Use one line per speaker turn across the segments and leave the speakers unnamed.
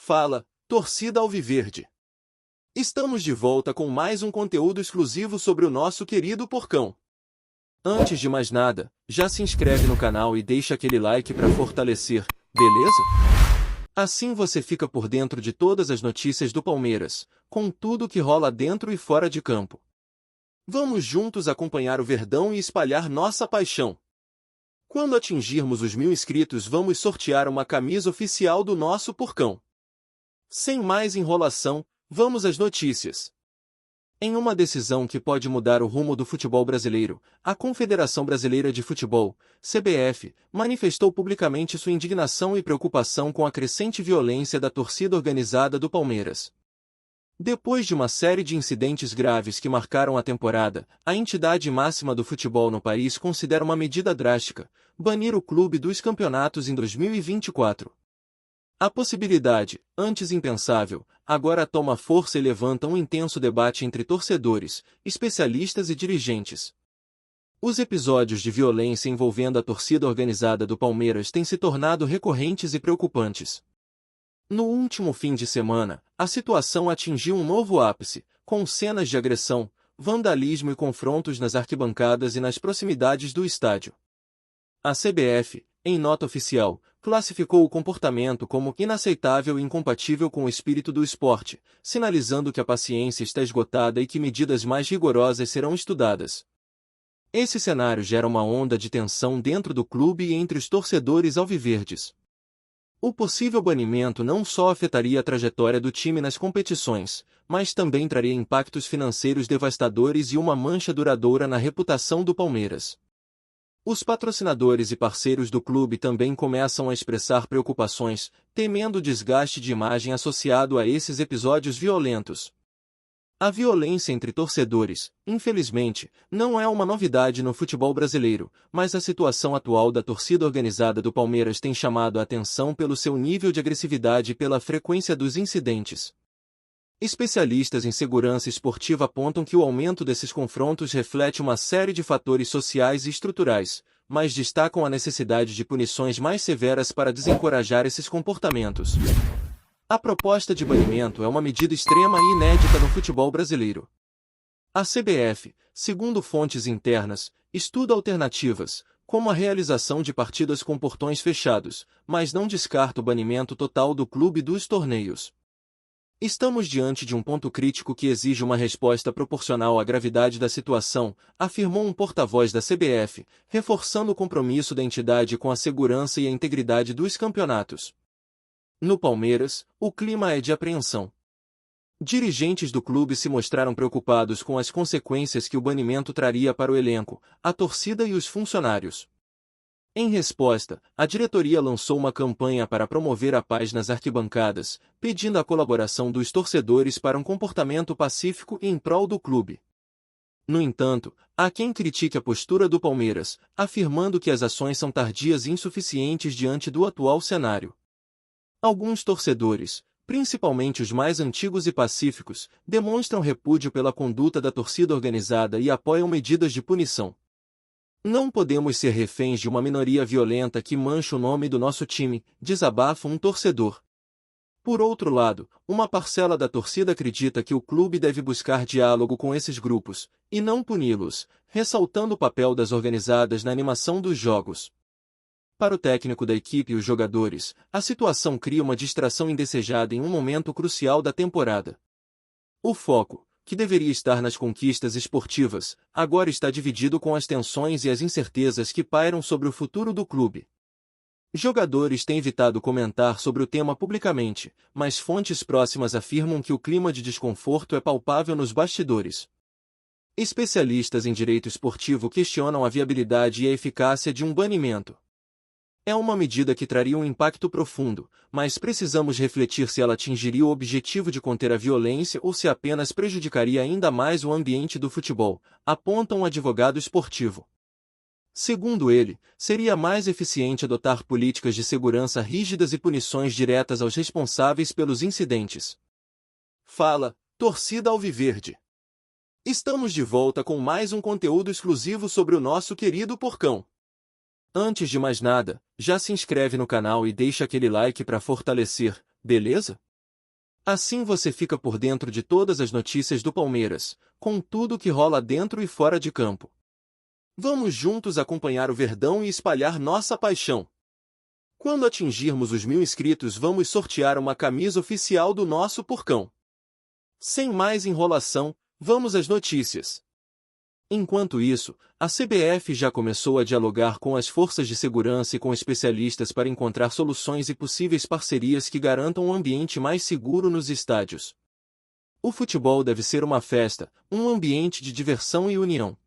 Fala, torcida alviverde! Estamos de volta com mais um conteúdo exclusivo sobre o nosso querido Porcão. Antes de mais nada, já se inscreve no canal e deixa aquele like para fortalecer, beleza? Assim você fica por dentro de todas as notícias do Palmeiras, com tudo que rola dentro e fora de campo. Vamos juntos acompanhar o Verdão e espalhar nossa paixão. Quando atingirmos os 1000 inscritos, vamos sortear uma camisa oficial do nosso Porcão. Sem mais enrolação, vamos às notícias. Em uma decisão que pode mudar o rumo do futebol brasileiro, a Confederação Brasileira de Futebol, CBF, manifestou publicamente sua indignação e preocupação com a crescente violência da torcida organizada do Palmeiras. Depois de uma série de incidentes graves que marcaram a temporada, a entidade máxima do futebol no país considera uma medida drástica: banir o clube dos campeonatos em 2024. A possibilidade, antes impensável, agora toma força e levanta um intenso debate entre torcedores, especialistas e dirigentes. Os episódios de violência envolvendo a torcida organizada do Palmeiras têm se tornado recorrentes e preocupantes. No último fim de semana, a situação atingiu um novo ápice, com cenas de agressão, vandalismo e confrontos nas arquibancadas e nas proximidades do estádio. A CBF, em nota oficial, classificou o comportamento como inaceitável e incompatível com o espírito do esporte, sinalizando que a paciência está esgotada e que medidas mais rigorosas serão estudadas. Esse cenário gera uma onda de tensão dentro do clube e entre os torcedores alviverdes. O possível banimento não só afetaria a trajetória do time nas competições, mas também traria impactos financeiros devastadores e uma mancha duradoura na reputação do Palmeiras. Os patrocinadores e parceiros do clube também começam a expressar preocupações, temendo o desgaste de imagem associado a esses episódios violentos. A violência entre torcedores, infelizmente, não é uma novidade no futebol brasileiro, mas a situação atual da torcida organizada do Palmeiras tem chamado a atenção pelo seu nível de agressividade e pela frequência dos incidentes. Especialistas em segurança esportiva apontam que o aumento desses confrontos reflete uma série de fatores sociais e estruturais, mas destacam a necessidade de punições mais severas para desencorajar esses comportamentos. A proposta de banimento é uma medida extrema e inédita no futebol brasileiro. A CBF, segundo fontes internas, estuda alternativas, como a realização de partidas com portões fechados, mas não descarta o banimento total do clube dos torneios. Estamos diante de um ponto crítico que exige uma resposta proporcional à gravidade da situação, afirmou um porta-voz da CBF, reforçando o compromisso da entidade com a segurança e a integridade dos campeonatos. No Palmeiras, o clima é de apreensão. Dirigentes do clube se mostraram preocupados com as consequências que o banimento traria para o elenco, a torcida e os funcionários. Em resposta, a diretoria lançou uma campanha para promover a paz nas arquibancadas, pedindo a colaboração dos torcedores para um comportamento pacífico e em prol do clube. No entanto, há quem critique a postura do Palmeiras, afirmando que as ações são tardias e insuficientes diante do atual cenário. Alguns torcedores, principalmente os mais antigos e pacíficos, demonstram repúdio pela conduta da torcida organizada e apoiam medidas de punição. Não podemos ser reféns de uma minoria violenta que mancha o nome do nosso time, desabafa um torcedor. Por outro lado, uma parcela da torcida acredita que o clube deve buscar diálogo com esses grupos, e não puni-los, ressaltando o papel das organizadas na animação dos jogos. Para o técnico da equipe e os jogadores, a situação cria uma distração indesejada em um momento crucial da temporada. O foco, que deveria estar nas conquistas esportivas, agora está dividido com as tensões e as incertezas que pairam sobre o futuro do clube. Jogadores têm evitado comentar sobre o tema publicamente, mas fontes próximas afirmam que o clima de desconforto é palpável nos bastidores. Especialistas em direito esportivo questionam a viabilidade e a eficácia de um banimento. É uma medida que traria um impacto profundo, mas precisamos refletir se ela atingiria o objetivo de conter a violência ou se apenas prejudicaria ainda mais o ambiente do futebol, aponta um advogado esportivo. Segundo ele, seria mais eficiente adotar políticas de segurança rígidas e punições diretas aos responsáveis pelos incidentes. Fala, torcida alviverde! Estamos de volta com mais um conteúdo exclusivo sobre o nosso querido Porcão. Antes de mais nada, já se inscreve no canal e deixa aquele like para fortalecer, beleza? Assim você fica por dentro de todas as notícias do Palmeiras, com tudo que rola dentro e fora de campo. Vamos juntos acompanhar o Verdão e espalhar nossa paixão. Quando atingirmos os 1000 inscritos, vamos sortear uma camisa oficial do nosso Porcão. Sem mais enrolação, vamos às notícias. Enquanto isso, a CBF já começou a dialogar com as forças de segurança e com especialistas para encontrar soluções e possíveis parcerias que garantam um ambiente mais seguro nos estádios. O futebol deve ser uma festa, um ambiente de diversão e união.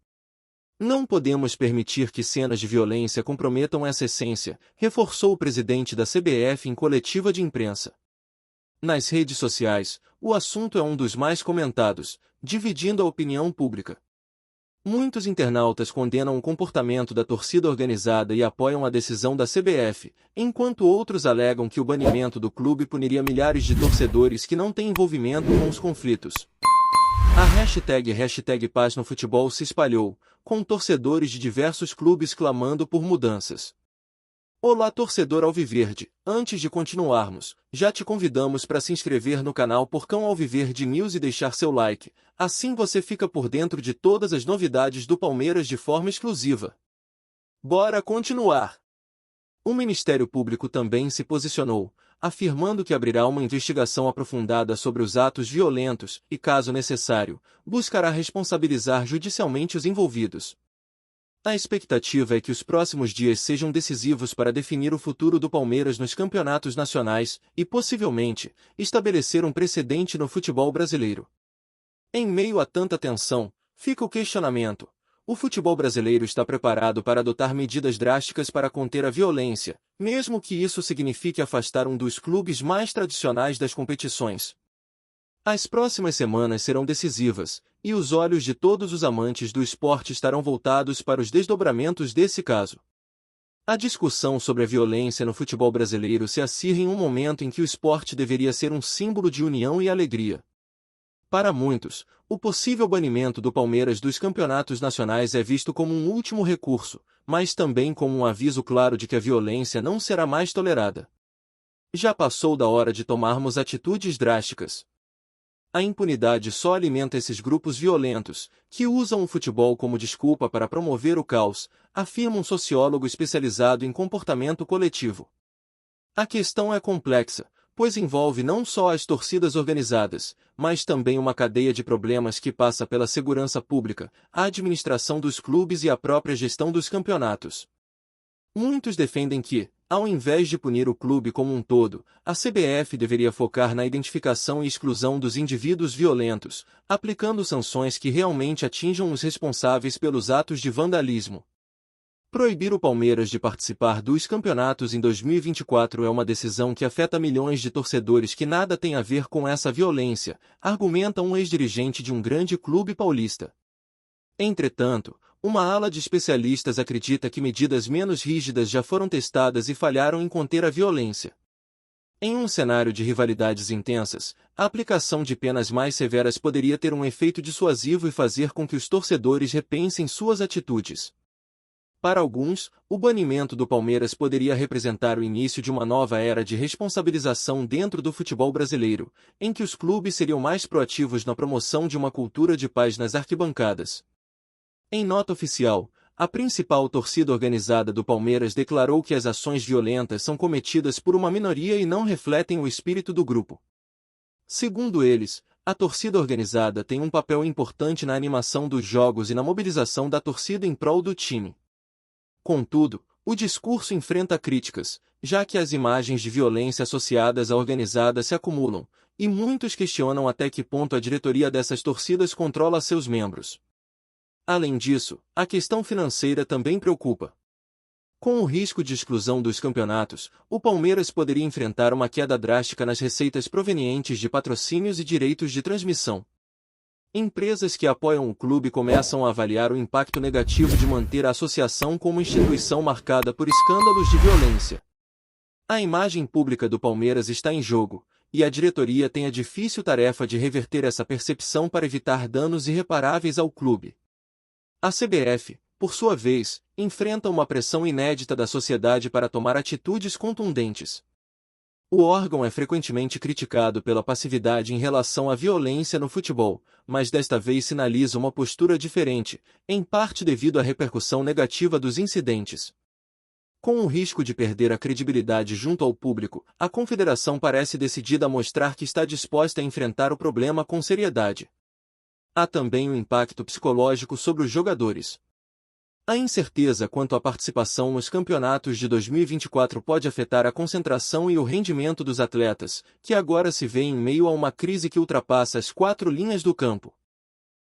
Não podemos permitir que cenas de violência comprometam essa essência, reforçou o presidente da CBF em coletiva de imprensa. Nas redes sociais, o assunto é um dos mais comentados, dividindo a opinião pública. Muitos internautas condenam o comportamento da torcida organizada e apoiam a decisão da CBF, enquanto outros alegam que o banimento do clube puniria milhares de torcedores que não têm envolvimento com os conflitos. A hashtag Paz no Futebol se espalhou, com torcedores de diversos clubes clamando por mudanças. Olá torcedor alviverde, antes de continuarmos, já te convidamos para se inscrever no canal Porcão Alviverde News e deixar seu like, assim você fica por dentro de todas as novidades do Palmeiras de forma exclusiva. Bora continuar! O Ministério Público também se posicionou, afirmando que abrirá uma investigação aprofundada sobre os atos violentos e, caso necessário, buscará responsabilizar judicialmente os envolvidos. A expectativa é que os próximos dias sejam decisivos para definir o futuro do Palmeiras nos campeonatos nacionais e, possivelmente, estabelecer um precedente no futebol brasileiro. Em meio a tanta tensão, fica o questionamento: o futebol brasileiro está preparado para adotar medidas drásticas para conter a violência, mesmo que isso signifique afastar um dos clubes mais tradicionais das competições? As próximas semanas serão decisivas, e os olhos de todos os amantes do esporte estarão voltados para os desdobramentos desse caso. A discussão sobre a violência no futebol brasileiro se acirra em um momento em que o esporte deveria ser um símbolo de união e alegria. Para muitos, o possível banimento do Palmeiras dos campeonatos nacionais é visto como um último recurso, mas também como um aviso claro de que a violência não será mais tolerada. Já passou da hora de tomarmos atitudes drásticas. A impunidade só alimenta esses grupos violentos, que usam o futebol como desculpa para promover o caos, afirma um sociólogo especializado em comportamento coletivo. A questão é complexa, pois envolve não só as torcidas organizadas, mas também uma cadeia de problemas que passa pela segurança pública, a administração dos clubes e a própria gestão dos campeonatos. Muitos defendem que, ao invés de punir o clube como um todo, a CBF deveria focar na identificação e exclusão dos indivíduos violentos, aplicando sanções que realmente atinjam os responsáveis pelos atos de vandalismo. Proibir o Palmeiras de participar dos campeonatos em 2024 é uma decisão que afeta milhões de torcedores que nada tem a ver com essa violência, argumenta um ex-dirigente de um grande clube paulista. Entretanto, uma ala de especialistas acredita que medidas menos rígidas já foram testadas e falharam em conter a violência. Em um cenário de rivalidades intensas, a aplicação de penas mais severas poderia ter um efeito dissuasivo e fazer com que os torcedores repensem suas atitudes. Para alguns, o banimento do Palmeiras poderia representar o início de uma nova era de responsabilização dentro do futebol brasileiro, em que os clubes seriam mais proativos na promoção de uma cultura de paz nas arquibancadas. Em nota oficial, a principal torcida organizada do Palmeiras declarou que as ações violentas são cometidas por uma minoria e não refletem o espírito do grupo. Segundo eles, a torcida organizada tem um papel importante na animação dos jogos e na mobilização da torcida em prol do time. Contudo, o discurso enfrenta críticas, já que as imagens de violência associadas à organizada se acumulam, e muitos questionam até que ponto a diretoria dessas torcidas controla seus membros. Além disso, a questão financeira também preocupa. Com o risco de exclusão dos campeonatos, o Palmeiras poderia enfrentar uma queda drástica nas receitas provenientes de patrocínios e direitos de transmissão. Empresas que apoiam o clube começam a avaliar o impacto negativo de manter a associação como instituição marcada por escândalos de violência. A imagem pública do Palmeiras está em jogo, e a diretoria tem a difícil tarefa de reverter essa percepção para evitar danos irreparáveis ao clube. A CBF, por sua vez, enfrenta uma pressão inédita da sociedade para tomar atitudes contundentes. O órgão é frequentemente criticado pela passividade em relação à violência no futebol, mas desta vez sinaliza uma postura diferente, em parte devido à repercussão negativa dos incidentes. Com o risco de perder a credibilidade junto ao público, a confederação parece decidida a mostrar que está disposta a enfrentar o problema com seriedade. Há também o impacto psicológico sobre os jogadores. A incerteza quanto à participação nos campeonatos de 2024 pode afetar a concentração e o rendimento dos atletas, que agora se vêem em meio a uma crise que ultrapassa as 4 linhas do campo.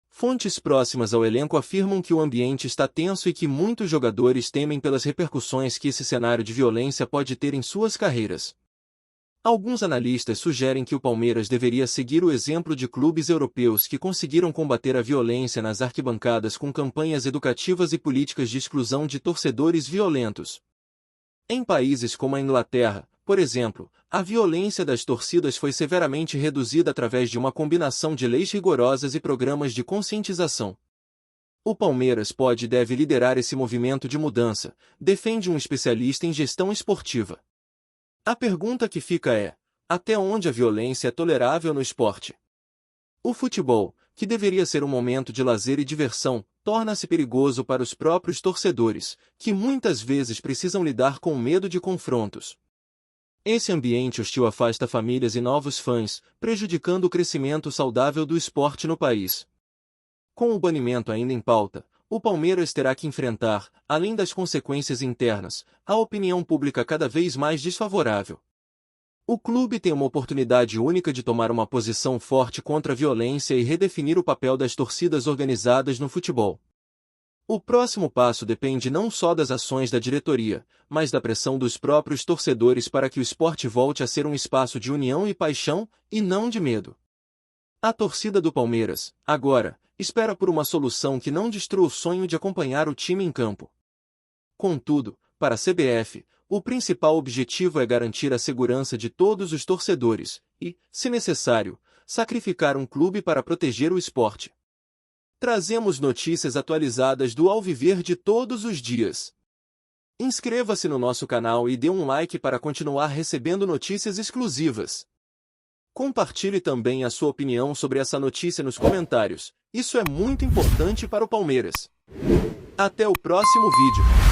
Fontes próximas ao elenco afirmam que o ambiente está tenso e que muitos jogadores temem pelas repercussões que esse cenário de violência pode ter em suas carreiras. Alguns analistas sugerem que o Palmeiras deveria seguir o exemplo de clubes europeus que conseguiram combater a violência nas arquibancadas com campanhas educativas e políticas de exclusão de torcedores violentos. Em países como a Inglaterra, por exemplo, a violência das torcidas foi severamente reduzida através de uma combinação de leis rigorosas e programas de conscientização. O Palmeiras pode e deve liderar esse movimento de mudança, defende um especialista em gestão esportiva. A pergunta que fica é: até onde a violência é tolerável no esporte? O futebol, que deveria ser um momento de lazer e diversão, torna-se perigoso para os próprios torcedores, que muitas vezes precisam lidar com o medo de confrontos. Esse ambiente hostil afasta famílias e novos fãs, prejudicando o crescimento saudável do esporte no país. Com o banimento ainda em pauta, o Palmeiras terá que enfrentar, além das consequências internas, a opinião pública cada vez mais desfavorável. O clube tem uma oportunidade única de tomar uma posição forte contra a violência e redefinir o papel das torcidas organizadas no futebol. O próximo passo depende não só das ações da diretoria, mas da pressão dos próprios torcedores para que o esporte volte a ser um espaço de união e paixão, e não de medo. A torcida do Palmeiras, agora, espera por uma solução que não destrua o sonho de acompanhar o time em campo. Contudo, para a CBF, o principal objetivo é garantir a segurança de todos os torcedores e, se necessário, sacrificar um clube para proteger o esporte. Trazemos notícias atualizadas do Alviverde todos os dias. Inscreva-se no nosso canal e dê um like para continuar recebendo notícias exclusivas. Compartilhe também a sua opinião sobre essa notícia nos comentários, isso é muito importante para o Palmeiras. Até o próximo vídeo.